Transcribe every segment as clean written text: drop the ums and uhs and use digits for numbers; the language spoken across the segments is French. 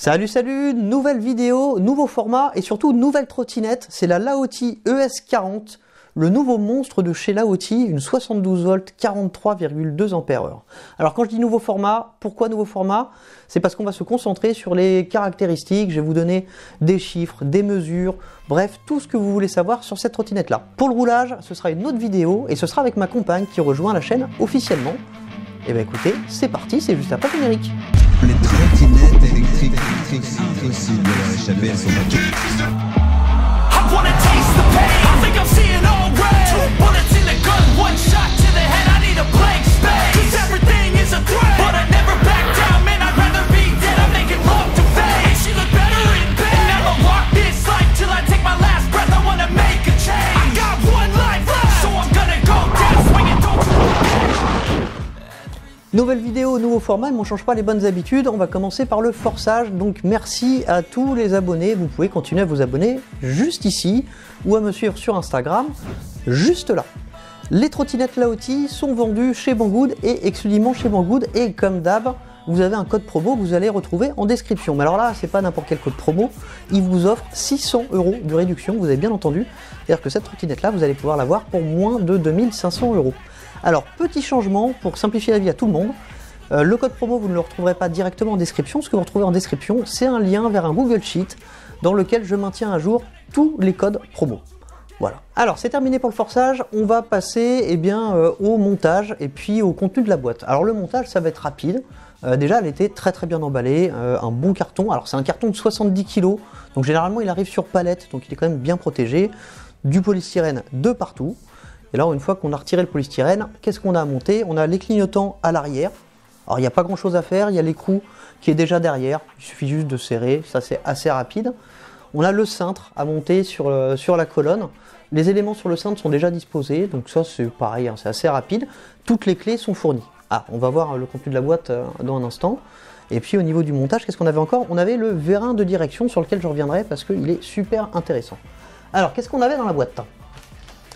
Salut, salut, nouvelle vidéo, nouveau format et surtout nouvelle trottinette, c'est la Laoti ES40, le nouveau monstre de chez Laoti, une 72 volts 43,2 ampères-heure. Alors quand je dis nouveau format, pourquoi nouveau format? C'est parce qu'on va se concentrer sur les caractéristiques, je vais vous donner des chiffres, des mesures, bref, tout ce que vous voulez savoir sur cette trottinette-là. Pour le roulage, ce sera une autre vidéo et ce sera avec ma compagne qui rejoint la chaîne officiellement. Et bien écoutez, c'est parti, c'est juste après le générique. Les trottinettes électriques impossible de leur échapper, elles sont pas Nouvelle vidéo, nouveau format, mais on ne change pas les bonnes habitudes. On va commencer par le forçage. Donc merci à tous les abonnés. Vous pouvez continuer à vous abonner juste ici ou à me suivre sur Instagram, juste là. Les trottinettes Laoti sont vendues chez Banggood et exclusivement chez Banggood. Et comme d'hab, vous avez un code promo que vous allez retrouver en description. Mais alors là, c'est pas n'importe quel code promo. Il vous offre 600 € de réduction, vous avez bien entendu. C'est-à-dire que cette trottinette-là, vous allez pouvoir l'avoir pour moins de 2500 €. Alors, petit changement pour simplifier la vie à tout le monde. Le code promo, vous ne le retrouverez pas directement en description. Ce que vous retrouvez en description, c'est un lien vers un Google Sheet dans lequel je maintiens à jour tous les codes promo. Voilà. Alors, c'est terminé pour le forçage. On va passer au montage et puis au contenu de la boîte. Alors, le montage, ça va être rapide. Déjà, elle était très bien emballée. Un bon carton. Alors, c'est un carton de 70 kg. Donc, généralement, il arrive sur palette. Donc, il est quand même bien protégé. Du polystyrène de partout. Et là, une fois qu'on a retiré le polystyrène, qu'est-ce qu'on a à monter? On a les clignotants à l'arrière. Alors, il n'y a pas grand-chose à faire. Il y a l'écrou qui est déjà derrière. Il suffit juste de serrer. Ça, c'est assez rapide. On a le cintre à monter sur la colonne. Les éléments sur le cintre sont déjà disposés. Donc ça, c'est pareil, hein, c'est assez rapide. Toutes les clés sont fournies. Ah, on va voir le contenu de la boîte dans un instant. Et puis, au niveau du montage, qu'est-ce qu'on avait encore? On avait le vérin de direction sur lequel je reviendrai parce qu'il est super intéressant. Alors, qu'est-ce qu'on avait dans la boîte?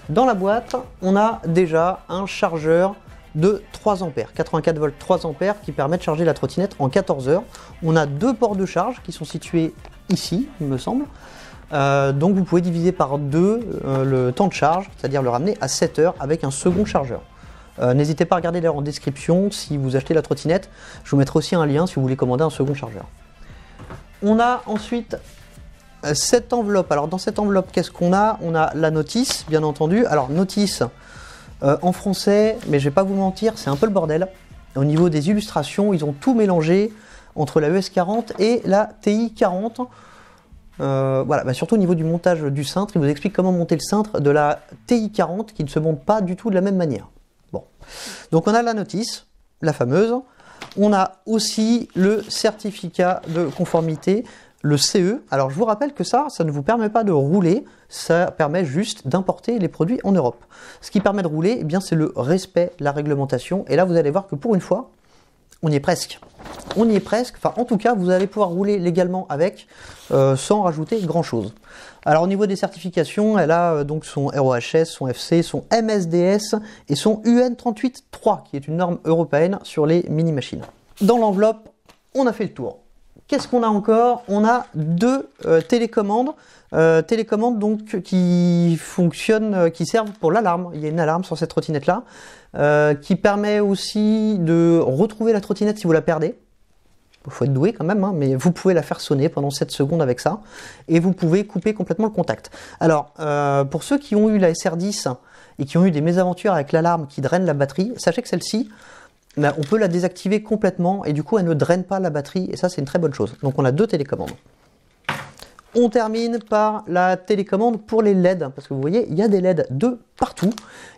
Dans la boîte, on a déjà un chargeur de 3 ampères, 84 volts 3 ampères qui permet de charger la trottinette en 14 heures. On a deux ports de charge qui sont situés ici, il me semble. Donc vous pouvez diviser par 2 le temps de charge, c'est-à-dire le ramener à 7 heures avec un second chargeur. N'hésitez pas à regarder d'ailleurs en description si vous achetez la trottinette. Je vous mettrai aussi un lien si vous voulez commander un second chargeur. On a ensuite cette enveloppe. Alors dans cette enveloppe, qu'est-ce qu'on a? On a la notice, bien entendu. Alors notice en français, mais je vais pas vous mentir, c'est un peu le bordel. Au niveau des illustrations, ils ont tout mélangé entre la ES40 et la TI40. Voilà, surtout au niveau du montage du cintre, ils vous expliquent comment monter le cintre de la TI40 qui ne se monte pas du tout de la même manière. Bon, donc on a la notice, la fameuse. On a aussi le certificat de conformité, le CE. Alors je vous rappelle que ça ne vous permet pas de rouler, ça permet juste d'importer les produits en Europe. Ce qui permet de rouler, c'est le respect de la réglementation. Et là, vous allez voir que pour une fois, on y est presque. On y est presque. Enfin, en tout cas, vous allez pouvoir rouler légalement avec, sans rajouter grand-chose. Alors au niveau des certifications, elle a donc son RoHS, son FC, son MSDS et son UN383, qui est une norme européenne sur les mini-machines. Dans l'enveloppe, on a fait le tour. Qu'est-ce qu'on a encore? On a deux télécommandes, donc qui fonctionnent, qui servent pour l'alarme. Il y a une alarme sur cette trottinette-là, qui permet aussi de retrouver la trottinette si vous la perdez. Il faut être doué quand même, hein, mais vous pouvez la faire sonner pendant 7 secondes avec ça, et vous pouvez couper complètement le contact. Alors, pour ceux qui ont eu la SR10 et qui ont eu des mésaventures avec l'alarme qui draine la batterie, sachez que celle-ci, on peut la désactiver complètement et du coup elle ne draine pas la batterie et ça c'est une très bonne chose. Donc on a deux télécommandes. On termine par la télécommande pour les LED parce que vous voyez il y a des LED de partout.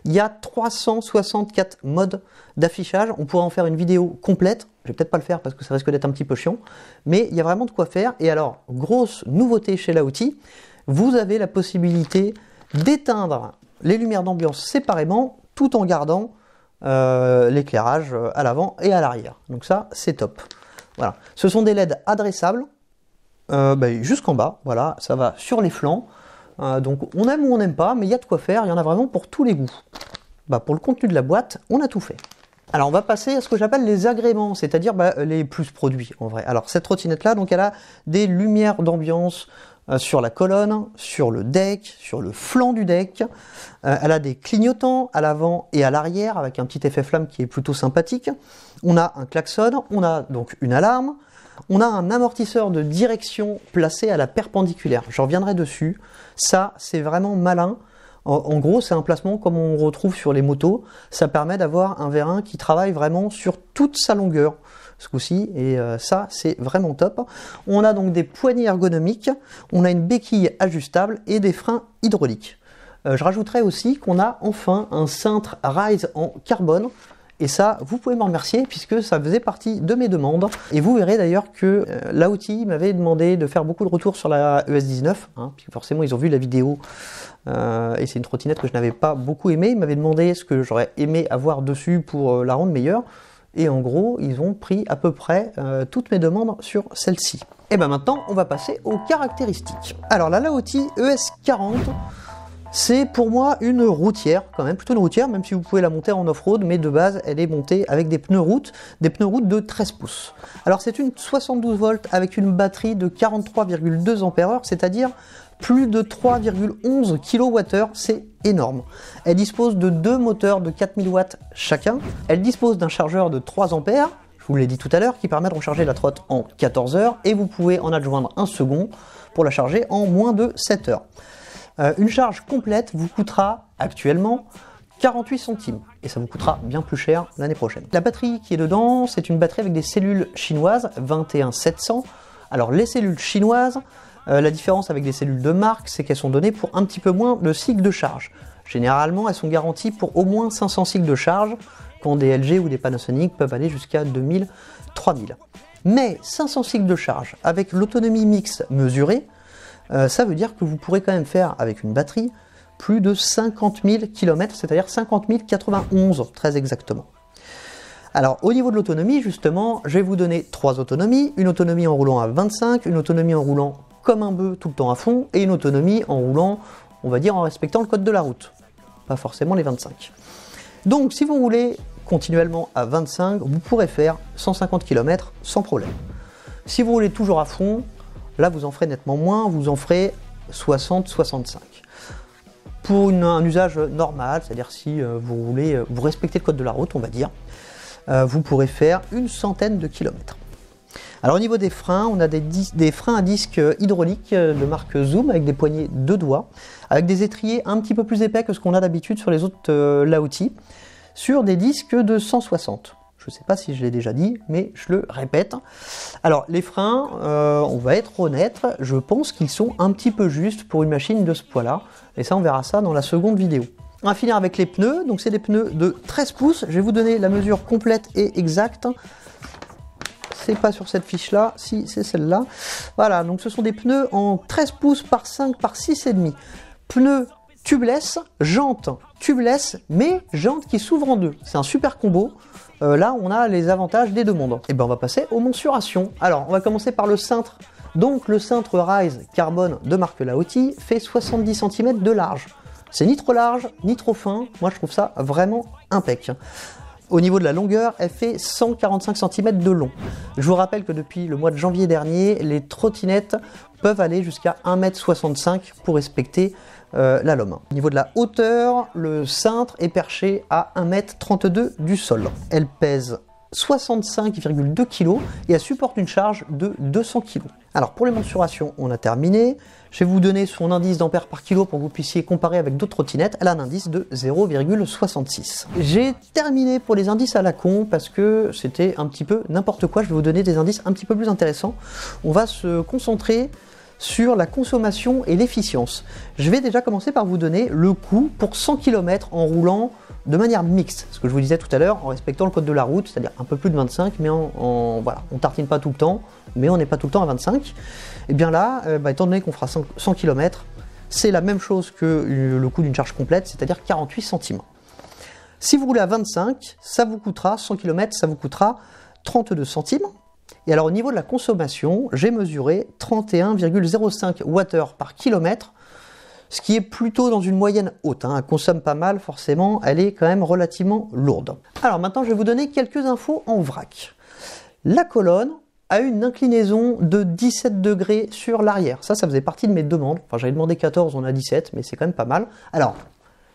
Il y a 364 modes d'affichage. On pourra en faire une vidéo complète. Je vais peut-être pas le faire parce que ça risque d'être un petit peu chiant. Mais il y a vraiment de quoi faire. Et alors, grosse nouveauté chez Laoti, vous avez la possibilité d'éteindre les lumières d'ambiance séparément tout en gardant l'éclairage à l'avant et à l'arrière. Donc ça, c'est top. Voilà. Ce sont des LED adressables jusqu'en bas. Voilà, ça va sur les flancs. Donc on aime ou on n'aime pas, mais il y a de quoi faire. Il y en a vraiment pour tous les goûts. Pour le contenu de la boîte, on a tout fait. Alors on va passer à ce que j'appelle les agréments, c'est-à-dire les plus produits en vrai. Alors cette trottinette là, donc elle a des lumières d'ambiance sur la colonne, sur le deck, sur le flanc du deck. Elle a des clignotants à l'avant et à l'arrière avec un petit effet flamme qui est plutôt sympathique. On a un klaxon, on a donc une alarme. On a un amortisseur de direction placé à la perpendiculaire. Je reviendrai dessus. Ça, c'est vraiment malin. En gros, c'est un placement comme on retrouve sur les motos. Ça permet d'avoir un vérin qui travaille vraiment sur toute sa longueur ce coup-ci, et ça, c'est vraiment top. On a donc des poignées ergonomiques, on a une béquille ajustable et des freins hydrauliques. Je rajouterai aussi qu'on a enfin un cintre Rise en carbone. Et ça, vous pouvez m'en remercier puisque ça faisait partie de mes demandes. Et vous verrez d'ailleurs que Laoty m'avait demandé de faire beaucoup de retours sur la ES19, puisque forcément ils ont vu la vidéo et c'est une trottinette que je n'avais pas beaucoup aimée. Ils m'avaient demandé ce que j'aurais aimé avoir dessus pour la rendre meilleure. Et en gros, ils ont pris à peu près toutes mes demandes sur celle-ci. Et bien maintenant, on va passer aux caractéristiques. Alors la Laoty ES40, c'est pour moi une routière, quand même, plutôt une routière, même si vous pouvez la monter en off-road, mais de base, elle est montée avec des pneus route de 13 pouces. Alors c'est une 72 volts avec une batterie de 43,2 ampères-heure, c'est-à-dire plus de 3,11 kWh, c'est énorme. Elle dispose de deux moteurs de 4000 watts chacun, elle dispose d'un chargeur de 3 ampères, je vous l'ai dit tout à l'heure, qui permet de recharger la trotte en 14 heures, et vous pouvez en adjoindre un second pour la charger en moins de 7 heures. Une charge complète vous coûtera actuellement 48 centimes et ça vous coûtera bien plus cher l'année prochaine. La batterie qui est dedans, c'est une batterie avec des cellules chinoises 21700. Alors les cellules chinoises, la différence avec des cellules de marque, c'est qu'elles sont données pour un petit peu moins de cycles de charge. Généralement, elles sont garanties pour au moins 500 cycles de charge, quand des LG ou des Panasonic peuvent aller jusqu'à 2000, 3000. Mais 500 cycles de charge avec l'autonomie mixte mesurée, ça veut dire que vous pourrez quand même faire avec une batterie plus de 50 000 km, c'est-à-dire 50 091 très exactement. Alors au niveau de l'autonomie, justement, je vais vous donner trois autonomies. Une autonomie en roulant à 25, une autonomie en roulant comme un bœuf tout le temps à fond, et une autonomie en roulant, on va dire, en respectant le code de la route. Pas forcément les 25. Donc si vous roulez continuellement à 25, vous pourrez faire 150 km sans problème. Si vous roulez toujours à fond, là, vous en ferez nettement moins, vous en ferez 60-65. Pour un usage normal, c'est-à-dire si vous roulez, vous respectez le code de la route, on va dire, vous pourrez faire une centaine de kilomètres. Alors au niveau des freins, on a des freins à disque hydrauliques de marque Zoom avec des poignées de doigts, avec des étriers un petit peu plus épais que ce qu'on a d'habitude sur les autres Laoty, sur des disques de 160. Je ne sais pas si je l'ai déjà dit, mais je le répète. Alors, les freins, on va être honnête, je pense qu'ils sont un petit peu justes pour une machine de ce poids-là. Et ça, on verra ça dans la seconde vidéo. On va finir avec les pneus. Donc, c'est des pneus de 13 pouces. Je vais vous donner la mesure complète et exacte. C'est pas sur cette fiche-là, si, c'est celle-là. Voilà, donc ce sont des pneus en 13 pouces par 5 par 6,5. Pneus tubeless, jantes tubeless, mais jantes qui s'ouvrent en deux. C'est un super combo. Là, on a les avantages des deux mondes. Et ben, on va passer aux mensurations. Alors, on va commencer par le cintre. Donc, le cintre Rise carbone de marque Laoty fait 70 cm de large. C'est ni trop large, ni trop fin. Moi, je trouve ça vraiment impec. Au niveau de la longueur, elle fait 145 cm de long. Je vous rappelle que depuis le mois de janvier dernier, les trottinettes peuvent aller jusqu'à 1,65 m pour respecter la lome. Au niveau de la hauteur, le cintre est perché à 1,32 m du sol. Elle pèse 65,2 kg et elle supporte une charge de 200 kg. Alors pour les mensurations, on a terminé. Je vais vous donner son indice d'ampères par kilo pour que vous puissiez comparer avec d'autres trottinettes. Elle a un indice de 0,66. J'ai terminé pour les indices à la con parce que c'était un petit peu n'importe quoi. Je vais vous donner des indices un petit peu plus intéressants. On va se concentrer sur la consommation et l'efficience. Je vais déjà commencer par vous donner le coût pour 100 km en roulant de manière mixte, ce que je vous disais tout à l'heure, en respectant le code de la route, c'est-à-dire un peu plus de 25, mais voilà, on tartine pas tout le temps, mais on n'est pas tout le temps à 25. Et bien là, étant donné qu'on fera 100 km, c'est la même chose que le coût d'une charge complète, c'est-à-dire 48 centimes. Si vous roulez à 25, ça vous coûtera, 100 km, ça vous coûtera 32 centimes. Et alors au niveau de la consommation, j'ai mesuré 31,05 Wh par kilomètre, ce qui est plutôt dans une moyenne haute, hein. Elle consomme pas mal, forcément, elle est quand même relativement lourde. Alors maintenant, je vais vous donner quelques infos en vrac. La colonne a une inclinaison de 17 degrés sur l'arrière. Ça faisait partie de mes demandes. Enfin, j'avais demandé 14, on a 17, mais c'est quand même pas mal. Alors,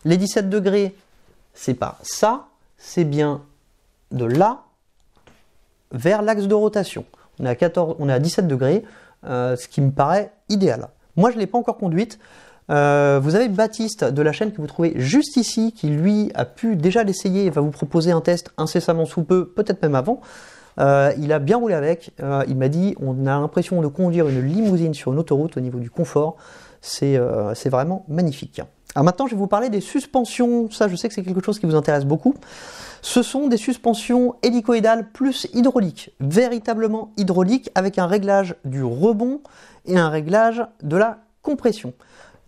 les 17 degrés, c'est pas ça, c'est bien de là vers l'axe de rotation. On est à 17 degrés, ce qui me paraît idéal. Moi, je ne l'ai pas encore conduite. Vous avez Baptiste de la chaîne que vous trouvez juste ici, qui lui a pu déjà l'essayer et va vous proposer un test incessamment sous peu, peut-être même avant. Il a bien roulé avec, il m'a dit on a l'impression de conduire une limousine sur une autoroute au niveau du confort, c'est vraiment magnifique. Alors maintenant je vais vous parler des suspensions, ça je sais que c'est quelque chose qui vous intéresse beaucoup. Ce sont des suspensions hélicoïdales plus hydrauliques, véritablement hydrauliques avec un réglage du rebond et un réglage de la compression.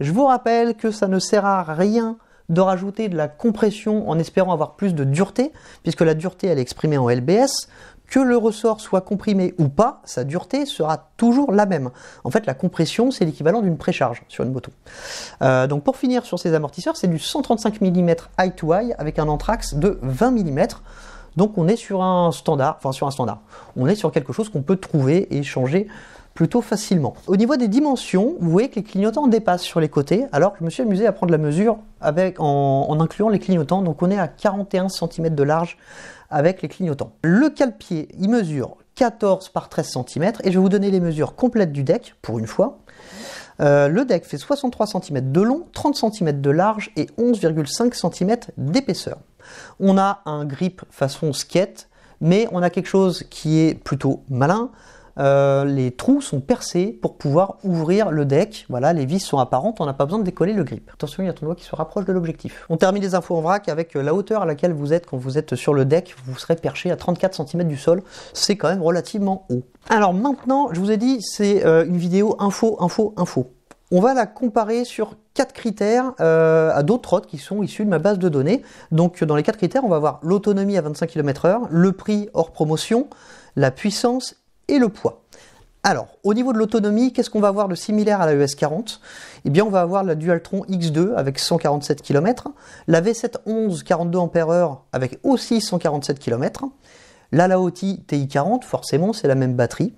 Je vous rappelle que ça ne sert à rien de rajouter de la compression en espérant avoir plus de dureté, puisque la dureté elle est exprimée en LBS. Que le ressort soit comprimé ou pas, sa dureté sera toujours la même. En fait, la compression, c'est l'équivalent d'une précharge sur une moto. Donc pour finir sur ces amortisseurs, c'est du 135 mm eye to eye avec un anthrax de 20 mm. Donc on est sur un standard, on est sur quelque chose qu'on peut trouver et changer plutôt facilement. Au niveau des dimensions, vous voyez que les clignotants dépassent sur les côtés, alors je me suis amusé à prendre la mesure en incluant les clignotants. Donc on est à 41 cm de large avec les clignotants. Le cale-pied, il mesure 14 par 13 cm et je vais vous donner les mesures complètes du deck pour une fois. Le deck fait 63 cm de long, 30 cm de large et 11,5 cm d'épaisseur. On a un grip façon skate, mais on a quelque chose qui est plutôt malin. Les trous sont percés pour pouvoir ouvrir le deck. Voilà, les vis sont apparentes, on n'a pas besoin de décoller le grip. Attention, il y a ton doigt qui se rapproche de l'objectif. On termine les infos en vrac avec la hauteur à laquelle vous êtes quand vous êtes sur le deck. Vous serez perché à 34 cm du sol. C'est quand même relativement haut. Alors maintenant, je vous ai dit, c'est une vidéo info. On va la comparer sur 4 critères à d'autres trottes qui sont issus de ma base de données. Donc dans les 4 critères, on va voir l'autonomie à 25 km/h, le prix hors promotion, la puissance et le poids. Alors, au niveau de l'autonomie, qu'est-ce qu'on va avoir de similaire à la ES40? Eh bien, on va avoir la Dualtron X2 avec 147 km, la V711 42 Ah avec aussi 147 km, la Laotti TI40, forcément, c'est la même batterie,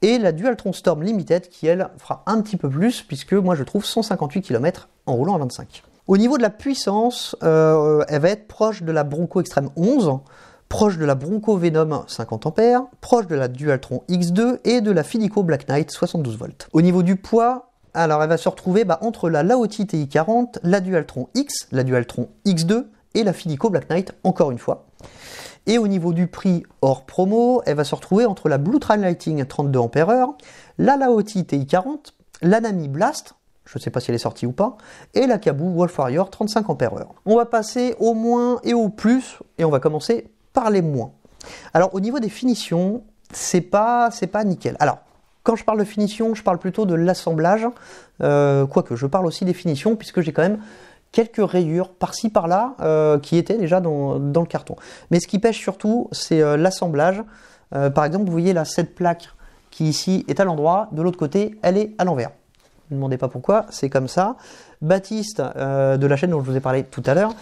et la Dualtron Storm Limited qui, elle, fera un petit peu plus, puisque moi, je trouve 158 km en roulant à 25. Au niveau de la puissance, elle va être proche de la Bronco Extreme 11, proche de la Bronco Venom 50 A, proche de la Dualtron X2 et de la Fidico Black Knight 72 volts. Au niveau du poids, alors elle va se retrouver entre la Laotti TI40, la Dualtron X, la Dualtron X2 et la Fidico Black Knight encore une fois. Et au niveau du prix hors promo, elle va se retrouver entre la Blue Trail Lighting 32 Ah, la Laotti TI40, la Nami Blast, je ne sais pas si elle est sortie ou pas, et la Caboo Wolf Warrior 35 Ah. On va passer au moins et au plus, et on va commencer par les moins. Alors au niveau des finitions, c'est pas nickel. Alors quand je parle de finition, je parle plutôt de l'assemblage, quoique je parle aussi des finitions puisque j'ai quand même quelques rayures par-ci par-là qui étaient déjà dans le carton. Mais ce qui pêche surtout, c'est l'assemblage. Par exemple, vous voyez là cette plaque qui ici est à l'endroit, de l'autre côté, elle est à l'envers. Ne me demandez pas pourquoi, c'est comme ça. Baptiste de la chaîne dont je vous ai parlé tout à l'heure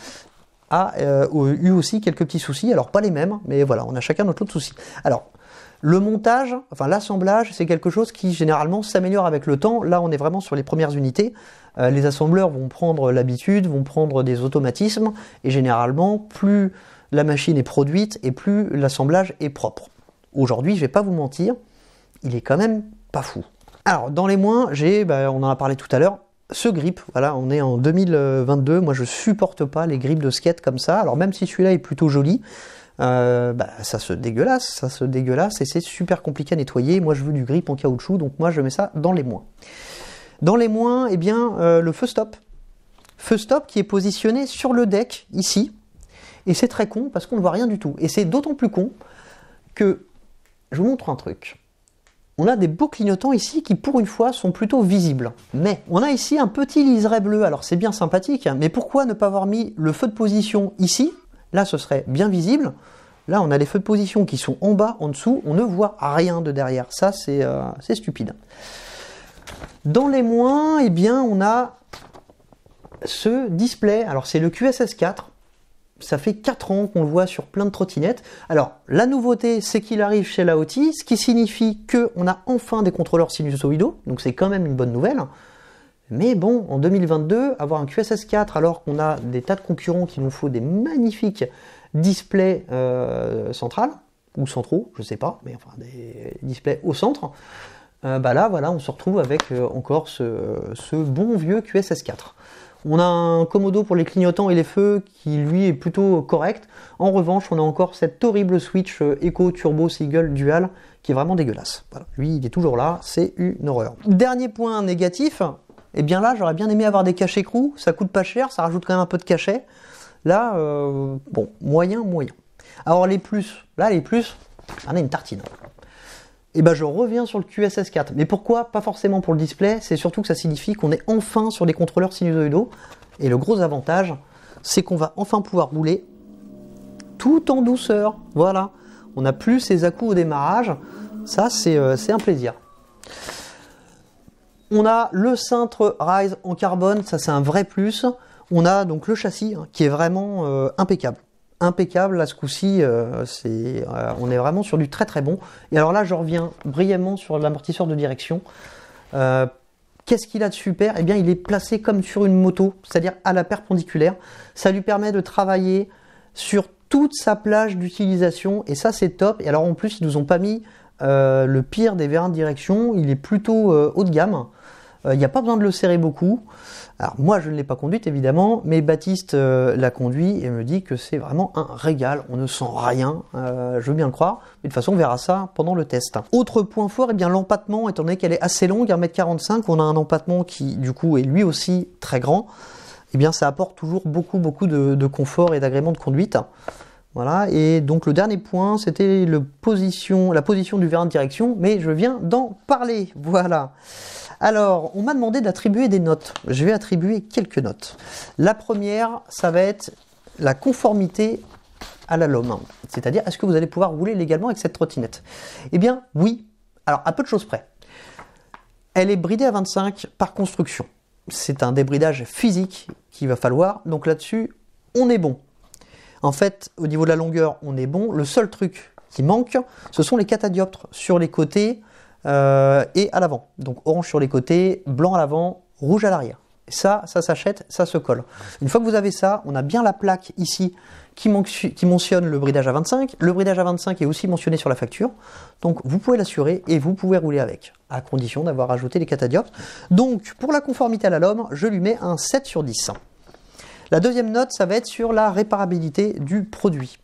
a eu aussi quelques petits soucis, alors pas les mêmes, mais voilà, on a chacun notre lot de soucis. Alors, le montage, enfin l'assemblage, c'est quelque chose qui généralement s'améliore avec le temps. Là, on est vraiment sur les premières unités. Les assembleurs vont prendre l'habitude, vont prendre des automatismes, et généralement, plus la machine est produite et plus l'assemblage est propre. Aujourd'hui, je vais pas vous mentir, il est quand même pas fou. Alors, dans les moins, on en a parlé tout à l'heure, ce grip, voilà, on est en 2022, moi je supporte pas les grips de skate comme ça, alors même si celui-là est plutôt joli, ça se dégueulasse et c'est super compliqué à nettoyer. Moi je veux du grip en caoutchouc, donc moi je mets ça dans les moins. Dans les moins, eh bien, le feu stop qui est positionné sur le deck, ici, et c'est très con parce qu'on ne voit rien du tout, et c'est d'autant plus con que, je vous montre un truc. On a des beaux clignotants ici qui, pour une fois, sont plutôt visibles. Mais on a ici un petit liseré bleu. Alors c'est bien sympathique, mais pourquoi ne pas avoir mis le feu de position ici? Là, ce serait bien visible. Là, on a les feux de position qui sont en bas, en dessous. On ne voit rien de derrière. Ça, c'est stupide. Dans les moins, eh bien, on a ce display, alors c'est le QSS4, ça fait 4 ans qu'on le voit sur plein de trottinettes. Alors la nouveauté, c'est qu'il arrive chez Laoty, ce qui signifie qu'on a enfin des contrôleurs sinusoïdaux, donc c'est quand même une bonne nouvelle. Mais bon, en 2022, avoir un QSS4 alors qu'on a des tas de concurrents qui nous font des magnifiques displays centrales, ou centraux, je sais pas, mais enfin des displays au centre, bah là voilà, on se retrouve avec encore ce bon vieux QSS4. On a un Komodo pour les clignotants et les feux qui lui est plutôt correct. En revanche, on a encore cet horrible switch Eco Turbo Seagull Dual qui est vraiment dégueulasse. Voilà. Lui, il est toujours là, c'est une horreur. Dernier point négatif, eh bien là, j'aurais bien aimé avoir des cachets écrous, ça coûte pas cher, ça rajoute quand même un peu de cachet. Là, bon, moyen. Alors les plus, là les plus, on a une tartine. Et ben je reviens sur le QSS4. Mais pourquoi? Pas forcément pour le display, c'est surtout que ça signifie qu'on est enfin sur des contrôleurs sinusoïdaux. Et le gros avantage, c'est qu'on va enfin pouvoir rouler tout en douceur. Voilà, on n'a plus ces à-coups au démarrage. Ça, c'est un plaisir. On a le cintre Rise en carbone, ça c'est un vrai plus. On a donc le châssis qui est vraiment impeccable. Impeccable, là ce coup-ci, on est vraiment sur du très très bon. Et alors là, je reviens brièvement sur l'amortisseur de direction. Qu'est-ce qu'il a de super? Eh bien, il est placé comme sur une moto, c'est-à-dire à la perpendiculaire. Ça lui permet de travailler sur toute sa plage d'utilisation, et ça c'est top. Et alors en plus, ils nous ont pas mis le pire des vérins de direction, il est plutôt haut de gamme. Il n'y a pas besoin de le serrer beaucoup. Alors moi je ne l'ai pas conduite évidemment, mais Baptiste l'a conduit et me dit que c'est vraiment un régal, on ne sent rien, je veux bien le croire, mais de toute façon on verra ça pendant le test. Autre point fort, eh bien l'empattement, étant donné qu'elle est assez longue, 1,45 m, on a un empattement qui du coup est lui aussi très grand, eh bien ça apporte toujours beaucoup de confort et d'agrément de conduite. Voilà, et donc le dernier point, c'était la position du vérin de direction, mais je viens d'en parler, voilà. Alors, on m'a demandé d'attribuer des notes. Je vais attribuer quelques notes. La première, ça va être la conformité à la LOM. C'est-à-dire, est-ce que vous allez pouvoir rouler légalement avec cette trottinette? Eh bien, oui. Alors, à peu de choses près. Elle est bridée à 25 par construction. C'est un débridage physique qu'il va falloir. Donc là-dessus, on est bon. En fait, au niveau de la longueur, on est bon. Le seul truc qui manque, ce sont les catadioptres sur les côtés et à l'avant. Donc orange sur les côtés, blanc à l'avant, rouge à l'arrière. Ça s'achète, ça se colle. Une fois que vous avez ça, on a bien la plaque ici qui mentionne le bridage à 25. Le bridage à 25 est aussi mentionné sur la facture. Donc vous pouvez l'assurer et vous pouvez rouler avec, à condition d'avoir ajouté les catadioptres. Donc pour la conformité à la LOM, je lui mets un 7 sur 10. La deuxième note, ça va être sur la réparabilité du produit.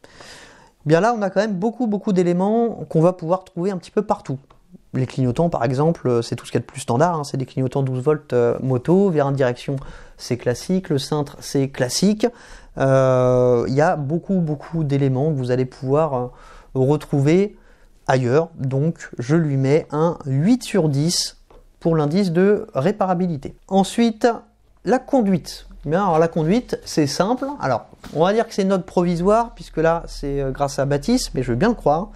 Bien là, on a quand même beaucoup d'éléments qu'on va pouvoir trouver un petit peu partout. Les clignotants, par exemple, c'est tout ce qu'il y a de plus standard, hein. C'est des clignotants 12 volts moto, vérin de direction, c'est classique, le cintre, c'est classique. Il y a beaucoup d'éléments que vous allez pouvoir retrouver ailleurs. Donc, je lui mets un 8 sur 10 pour l'indice de réparabilité. Ensuite, la conduite. Bien, alors la conduite, c'est simple. Alors, on va dire que c'est une note provisoire, puisque là, c'est grâce à Baptiste, mais je veux bien le croire.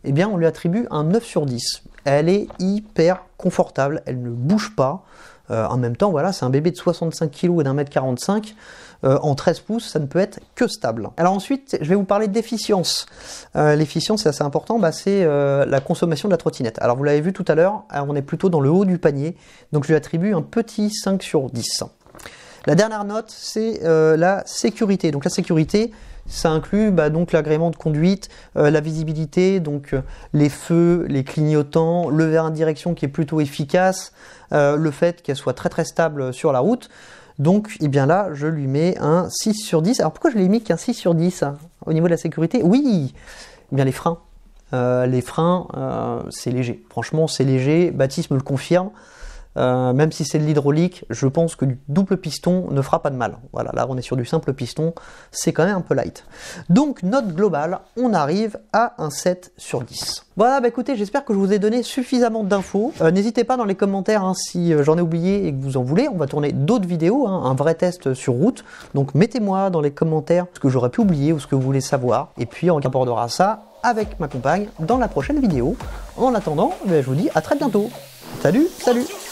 Eh bien, on lui attribue un 9 sur 10. Elle est hyper confortable, elle ne bouge pas. En même temps, voilà, c'est un bébé de 65 kg et d'1,45 m. En 13 pouces, ça ne peut être que stable. Alors ensuite, je vais vous parler d'efficience. L'efficience, c'est assez important, c'est la consommation de la trottinette. Alors vous l'avez vu tout à l'heure, on est plutôt dans le haut du panier. Donc je lui attribue un petit 5 sur 10. La dernière note, c'est la sécurité. Donc la sécurité, ça inclut donc l'agrément de conduite, la visibilité, donc les feux, les clignotants, le vérin de direction qui est plutôt efficace, le fait qu'elle soit très stable sur la route. Donc, eh bien là, je lui mets un 6 sur 10. Alors pourquoi je l'ai mis qu'un 6 sur 10 au niveau de la sécurité? Oui, eh bien les freins. C'est léger. Franchement, c'est léger. Baptiste me le confirme. Même si c'est de l'hydraulique, je pense que du double piston ne fera pas de mal. Voilà, là on est sur du simple piston, c'est quand même un peu light. Donc note globale, on arrive à un 7 sur 10. Voilà, écoutez, j'espère que je vous ai donné suffisamment d'infos. N'hésitez pas dans les commentaires si j'en ai oublié et que vous en voulez. On va tourner d'autres vidéos, un vrai test sur route. Donc mettez-moi dans les commentaires ce que j'aurais pu oublier ou ce que vous voulez savoir. Et puis on abordera ça avec ma compagne dans la prochaine vidéo. En attendant, je vous dis à très bientôt. Salut, salut!